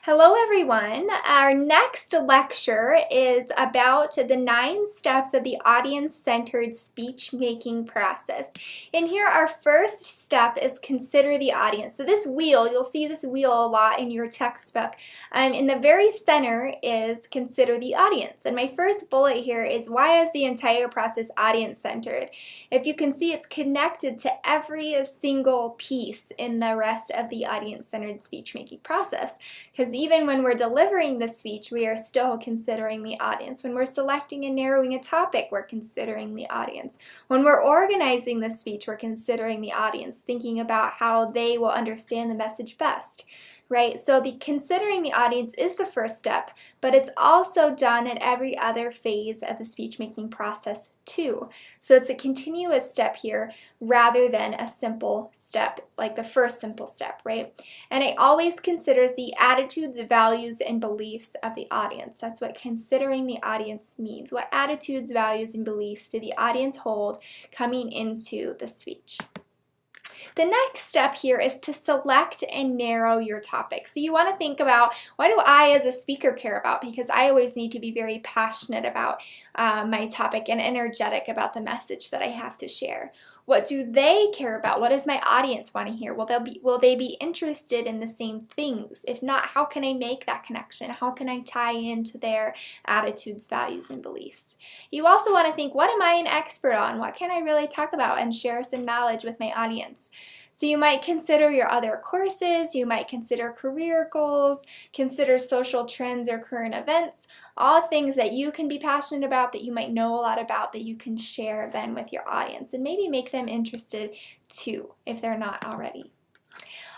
Hello everyone. Our next lecture is about the 9 steps of the audience-centered speech-making process. And here our first step is consider the audience. So this wheel, you'll see this wheel a lot in your textbook. In the very center is consider the audience. And my first bullet here is why is the entire process audience-centered? If you can see, it's connected to every single piece in the rest of the audience-centered speech-making process. Because even when we're delivering the speech, we are still considering the audience. When we're selecting and narrowing a topic, we're considering the audience. When we're organizing the speech, we're considering the audience, thinking about how they will understand the message best. Right? So considering the audience is the first step, but it's also done at every other phase of the speech-making process too. So it's a continuous step here rather than a simple step, like the first simple step, right? And it always considers the attitudes, values, and beliefs of the audience. That's what considering the audience means. What attitudes, values, and beliefs do the audience hold coming into the speech? The next step here is to select and narrow your topic. So you want to think about, what do I as a speaker care about? Because I always need to be very passionate about my topic and energetic about the message that I have to share. What do they care about? What does my audience want to hear? Will they be interested in the same things? If not, how can I make that connection? How can I tie into their attitudes, values, and beliefs? You also want to think, what am I an expert on? What can I really talk about and share some knowledge with my audience? So you might consider your other courses, you might consider career goals, consider social trends or current events, all things that you can be passionate about, that you might know a lot about, that you can share then with your audience and maybe make them interested too if they're not already.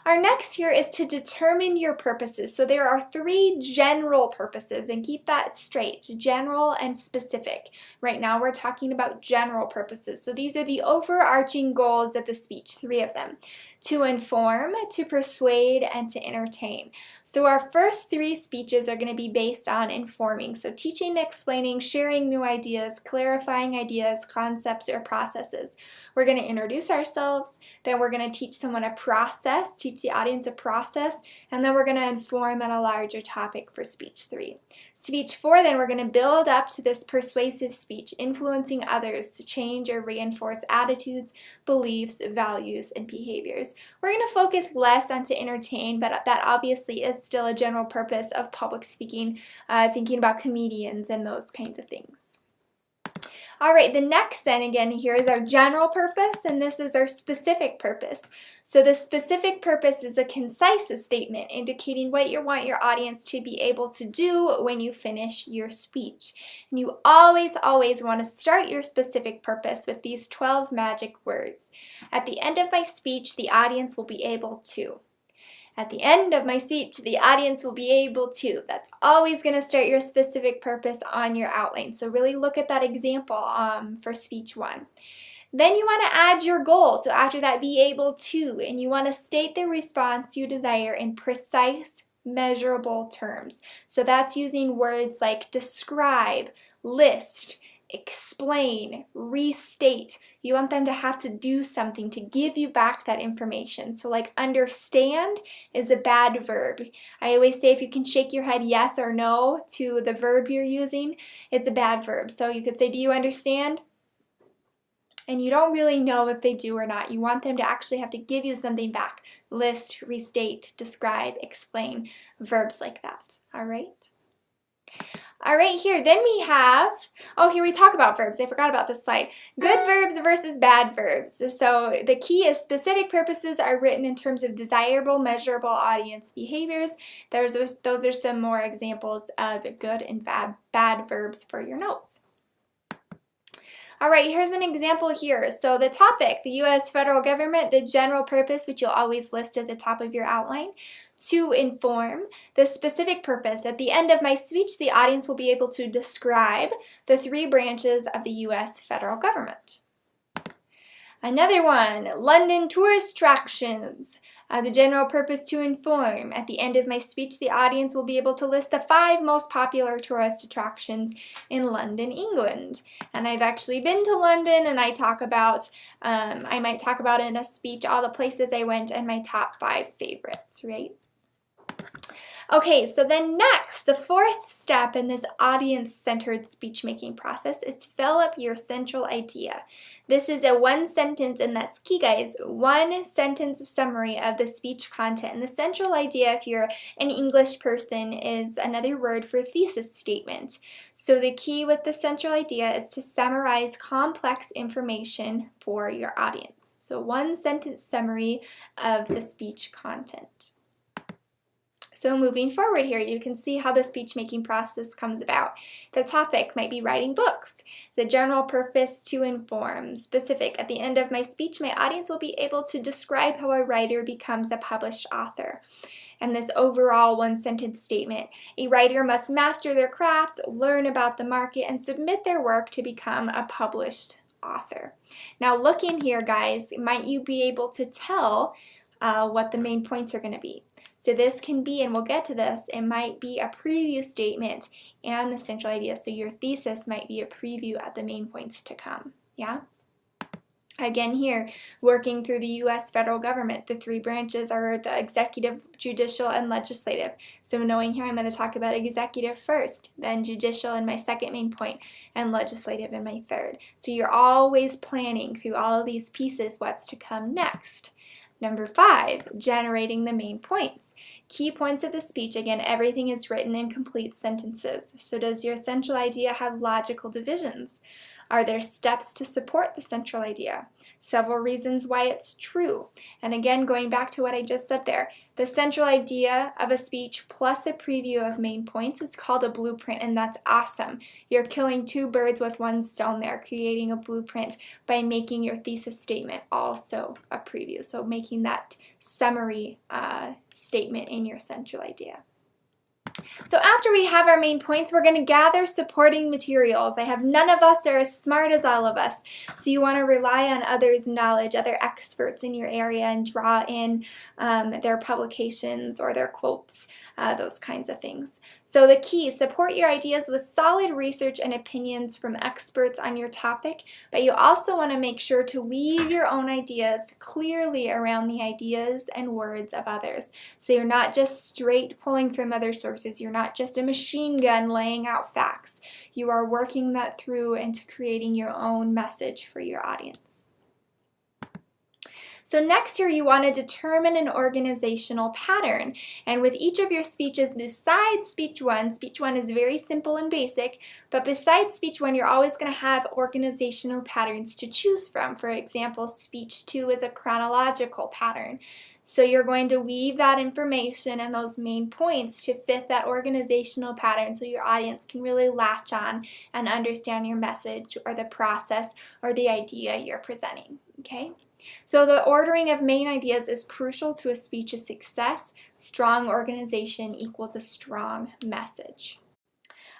Our next here is to determine your purposes. So there are 3 general purposes, and keep that straight, general and specific. Right now we're talking about general purposes. So these are the overarching goals of the speech, 3 of them: to inform, to persuade, and to entertain. So our first 3 speeches are going to be based on informing. So teaching, explaining, sharing new ideas, clarifying ideas, concepts, or processes. We're going to introduce ourselves, then we're going to teach someone a process, teach the audience a process, and then we're going to inform on a larger topic for speech 3. Speech 4, then we're going to build up to this persuasive speech, influencing others to change or reinforce attitudes, beliefs, values, and behaviors. We're going to focus less on to entertain, but that obviously is still a general purpose of public speaking, thinking about comedians and those kinds of things. All right, the next then again here is our general purpose, and this is our specific purpose. So the specific purpose is a concise statement indicating what you want your audience to be able to do when you finish your speech. And you always want to start your specific purpose with these 12 magic words. At the end of my speech, the audience will be able to. At the end of my speech, the audience will be able to. That's always going to start your specific purpose on your outline. So really look at that example for speech 1. Then you want to add your goal. So after that, be able to. And you want to state the response you desire in precise, measurable terms. So that's using words like describe, list, explain, restate. You want them to have to do something to give you back that information. So like understand is a bad verb. I always say if you can shake your head yes or no to the verb you're using, it's a bad verb. So you could say, do you understand? And you don't really know if they do or not. You want them to actually have to give you something back. List, restate, describe, explain, verbs like that. All right? All right, here, then we have, here we talk about verbs. I forgot about this slide. Good verbs versus bad verbs. So the key is specific purposes are written in terms of desirable, measurable audience behaviors. Those are some more examples of good and bad verbs for your notes. All right, here's an example here. So the topic, the U.S. federal government, the general purpose, which you'll always list at the top of your outline, to inform. The specific purpose, at the end of my speech, the audience will be able to describe the 3 branches of the U.S. federal government. Another one, London tourist attractions. The general purpose to inform. At the end of my speech, the audience will be able to list the 5 most popular tourist attractions in London, England. And I've actually been to London, and I might talk about in a speech all the places I went and my top 5 favorites, right? Okay, so then next, the fourth step in this audience-centered speech-making process is to develop your central idea. This is a one sentence, and that's key, guys, one sentence summary of the speech content. And the central idea, if you're an English person, is another word for thesis statement. So the key with the central idea is to summarize complex information for your audience. So one sentence summary of the speech content. So moving forward here, you can see how the speech-making process comes about. The topic might be writing books. The general purpose, to inform. Specific, at the end of my speech, my audience will be able to describe how a writer becomes a published author. And this overall one-sentence statement, a writer must master their craft, learn about the market, and submit their work to become a published author. Now look in here, guys. Might you be able to tell what the main points are going to be? So this can be, and we'll get to this, it might be a preview statement and the central idea. So your thesis might be a preview of the main points to come. Yeah? Again here, working through the U.S. federal government, the three branches are the executive, judicial, and legislative. So knowing here, I'm going to talk about executive first, then judicial in my second main point, and legislative in my third. So you're always planning through all of these pieces what's to come next. Number 5, generating the main points. Key points of the speech. Again, everything is written in complete sentences. So does your central idea have logical divisions? Are there steps to support the central idea? Several reasons why it's true. And again, going back to what I just said there, the central idea of a speech plus a preview of main points is called a blueprint, and that's awesome. You're killing two birds with one stone there, creating a blueprint by making your thesis statement also a preview. So making that summary statement in your central idea. So after we have our main points, we're going to gather supporting materials. I have none of us are as smart as all of us, so you want to rely on others' knowledge, other experts in your area, and draw in their publications or their quotes, those kinds of things. So the key, support your ideas with solid research and opinions from experts on your topic, but you also want to make sure to weave your own ideas clearly around the ideas and words of others. So you're not just straight pulling from other sources. You're not just a machine gun laying out facts. You are working that through into creating your own message for your audience. So next here, you want to determine an organizational pattern. And with each of your speeches, besides speech one is very simple and basic, but besides speech one, you're always going to have organizational patterns to choose from. For example, speech 2 is a chronological pattern. So you're going to weave that information and those main points to fit that organizational pattern so your audience can really latch on and understand your message or the process or the idea you're presenting. Okay? So the ordering of main ideas is crucial to a speech's success. Strong organization equals a strong message.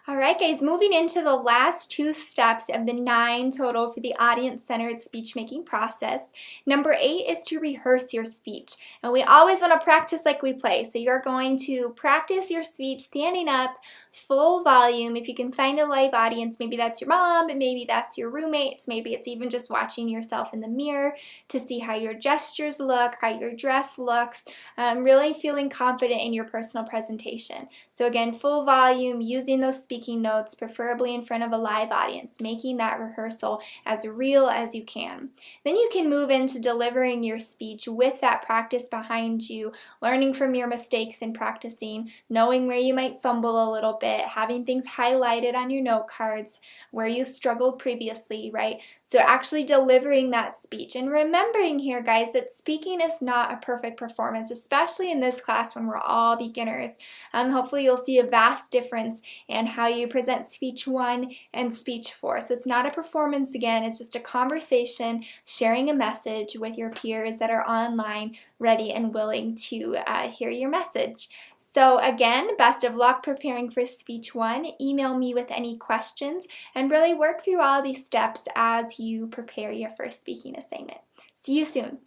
All right, guys, moving into the last 2 steps of the 9 total for the audience-centered speech-making process. Number 8 is to rehearse your speech. And we always want to practice like we play. So you're going to practice your speech standing up, full volume. If you can find a live audience, maybe that's your mom, maybe that's your roommates, maybe it's even just watching yourself in the mirror to see how your gestures look, how your dress looks, really feeling confident in your personal presentation. So again, full volume, using those speaking notes, preferably in front of a live audience, making that rehearsal as real as you can. Then you can move into delivering your speech with that practice behind you, learning from your mistakes and practicing, knowing where you might fumble a little bit, having things highlighted on your note cards where you struggled previously, right? So actually delivering that speech. And remembering here, guys, that speaking is not a perfect performance, especially in this class when we're all beginners. Hopefully you'll see a vast difference in how you present speech 1 and speech 4. So it's not a performance again, it's just a conversation, sharing a message with your peers that are online, ready and willing to hear your message. So again, best of luck preparing for speech 1. Email me with any questions and really work through all these steps as you prepare your first speaking assignment. See you soon.